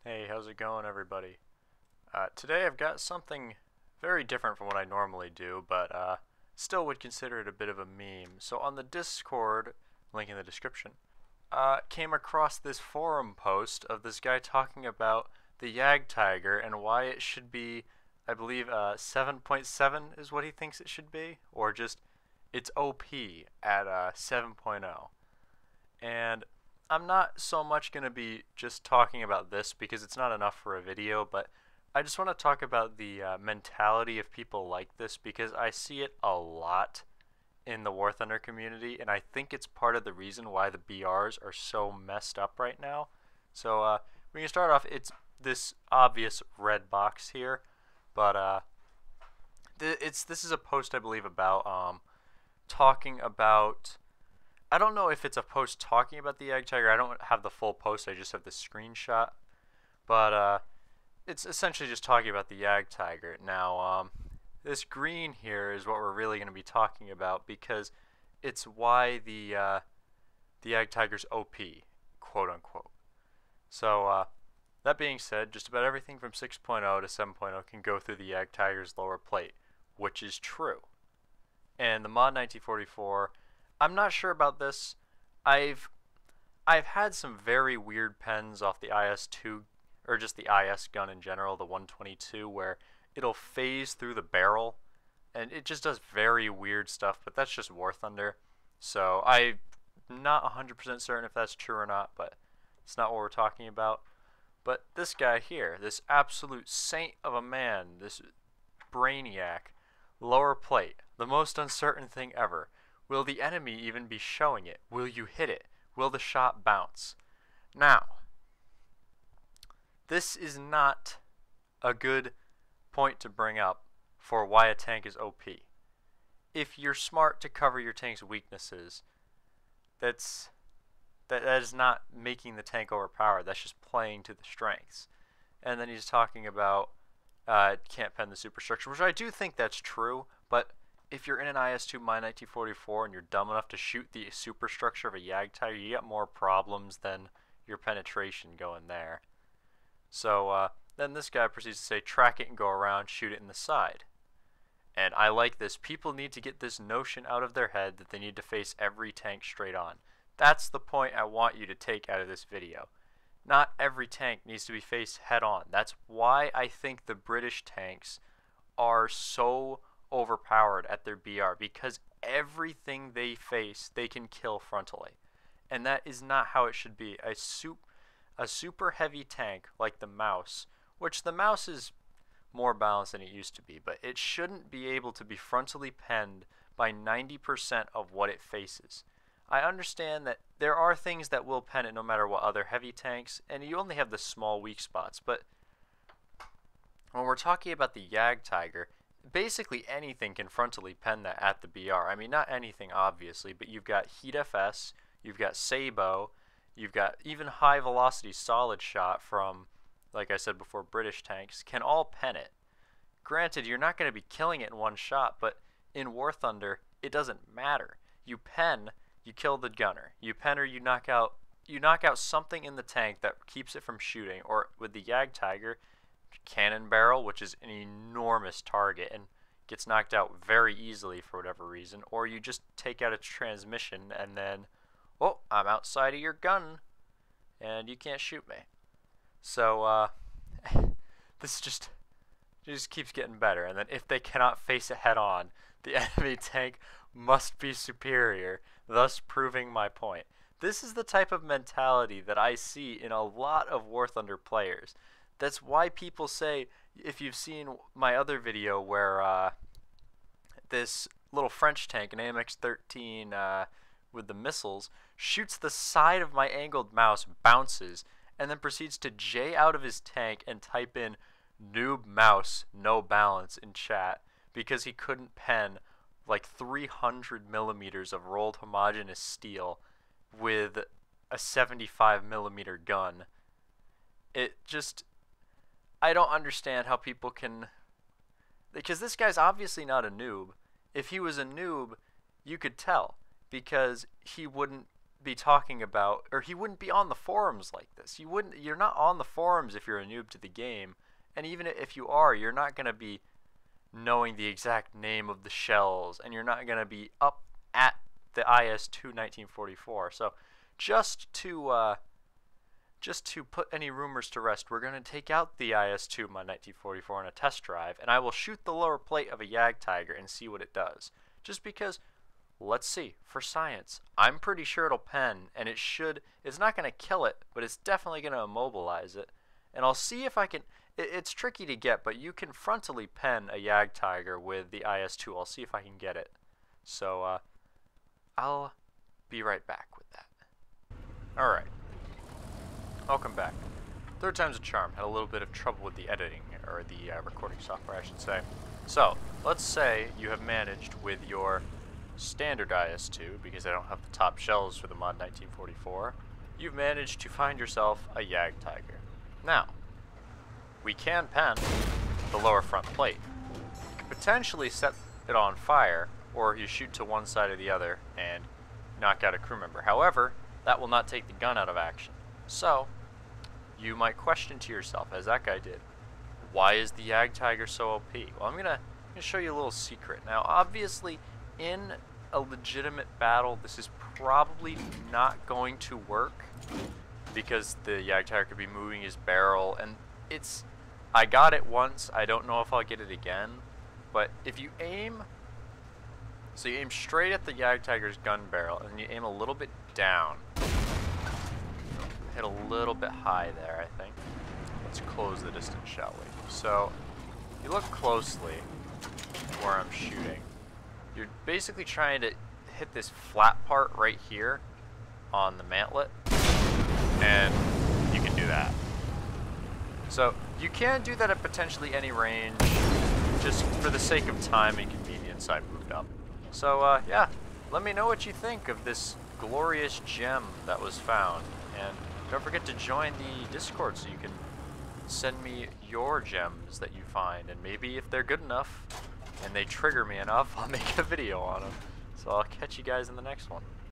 Hey, how's it going, everybody? Today I've got something very different from what I normally do, but still would consider it a bit of a meme. So on the Discord, link in the description, came across this forum post of this guy talking about the Jagdtiger and why it should be, I believe, 7.7 is what he thinks it should be, or just it's OP at 7.0. And I'm not so much going to be just talking about this because it's not enough for a video, but I just want to talk about the mentality of people like this because I see it a lot in the War Thunder community, and I think it's part of the reason why the BRs are so messed up right now. So we can start off, it's this obvious red box here, but this is a post I believe about talking about, I don't know if it's a post talking about the Jagdtiger. I don't have the full post. I just have the screenshot. But it's essentially just talking about the Jagdtiger. Now, this green here is what we're really going to be talking about because it's why the Jagdtiger's OP, quote unquote. So that being said, just about everything from 6.0 to 7.0 can go through the Jagdtiger's lower plate, which is true. And the mod 1944. I'm not sure about this. I've had some very weird pens off the IS-2, or just the IS gun in general, the 122, where it'll phase through the barrel, and it just does very weird stuff, but that's just War Thunder. So I'm not 100% certain if that's true or not, but it's not what we're talking about. But this guy here, this absolute saint of a man, this brainiac, lower plate, the most uncertain thing ever. Will the enemy even be showing it? Will you hit it? Will the shot bounce? Now, this is not a good point to bring up for why a tank is OP. If you're smart to cover your tank's weaknesses, that is not making the tank overpowered. That's just playing to the strengths. And then he's talking about can't pen the superstructure, which I do think that's true, but if you're in an IS-2 Mine 1944 and you're dumb enough to shoot the superstructure of a Jagdtiger, you get more problems than your penetration going there. So then this guy proceeds to say, track it and go around, shoot it in the side. And I like this. People need to get this notion out of their head that they need to face every tank straight on. That's the point I want you to take out of this video. Not every tank needs to be faced head on. That's why I think the British tanks are so overpowered at their BR, because everything they face they can kill frontally, and that is not how it should be. A super heavy tank like the Mouse, which the Mouse is more balanced than it used to be, but it shouldn't be able to be frontally penned by 90% of what it faces. I understand that there are things that will pen it no matter what other heavy tanks, and you only have the small weak spots, but when we're talking about the Jagdtiger, basically anything can frontally pen that at the BR. I mean, not anything obviously, but you've got Heat FS, you've got Sabo, you've got even high velocity solid shot from, like I said before, British tanks can all pen it. Granted, you're not going to be killing it in one shot, but in War Thunder, it doesn't matter. You pen, you kill the gunner. You pen or you knock out something in the tank that keeps it from shooting. Or with the Jagdtiger, cannon barrel, which is an enormous target and gets knocked out very easily for whatever reason, or you just take out its transmission and then, oh, I'm outside of your gun and you can't shoot me. So this just keeps getting better. And then if they cannot face it head on, the enemy tank must be superior, thus proving my point. This is the type of mentality that I see in a lot of War Thunder players. That's why people say, if you've seen my other video where this little French tank, an AMX-13 with the missiles, shoots the side of my angled mouse, bounces, and then proceeds to J out of his tank and type in noob mouse, no balance in chat because he couldn't pen like 300 millimeters of rolled homogeneous steel with a 75 millimeter gun. It just, I don't understand how people can, because this guy's obviously not a noob. If he was a noob, you could tell, because he wouldn't be talking about, or he wouldn't be on the forums like this. You're not on the forums if you're a noob to the game, and even if you are, you're not going to be knowing the exact name of the shells, and you're not going to be up at the IS-2 1944. So just to put any rumors to rest, we're going to take out the IS-2 my 1944 in a test drive, and I will shoot the lower plate of a Jagdtiger and see what it does. Just because, let's see, for science, I'm pretty sure it'll pen, and it's not going to kill it, but it's definitely going to immobilize it. And I'll see if I can, it's tricky to get, but you can frontally pen a Jagdtiger with the IS-2. I'll see if I can get it. So, I'll be right back with that. Alright. Welcome back. Third time's a charm. Had a little bit of trouble with the editing, or the recording software, I should say. So, let's say you have managed with your standard IS-2, because I don't have the top shells for the mod 1944, you've managed to find yourself a Jagdtiger. Now, we can pen the lower front plate. You could potentially set it on fire, or you shoot to one side or the other and knock out a crew member. However, that will not take the gun out of action. So, you might question to yourself, as that guy did, why is the Jagdtiger so OP? Well, I'm gonna show you a little secret. Now, obviously, in a legitimate battle, this is probably not going to work, because the Jagdtiger could be moving his barrel, and I got it once, I don't know if I'll get it again, but if you aim, so you aim straight at the Jagdtiger's gun barrel, and you aim a little bit down, hit a little bit high there, I think. Let's close the distance, shall we? So, you look closely where I'm shooting. You're basically trying to hit this flat part right here on the mantlet, and you can do that. So, you can do that at potentially any range, just for the sake of time and convenience I moved up. So, yeah, let me know what you think of this glorious gem that was found, and don't forget to join the Discord so you can send me your gems that you find, and maybe if they're good enough and they trigger me enough, I'll make a video on them. So I'll catch you guys in the next one.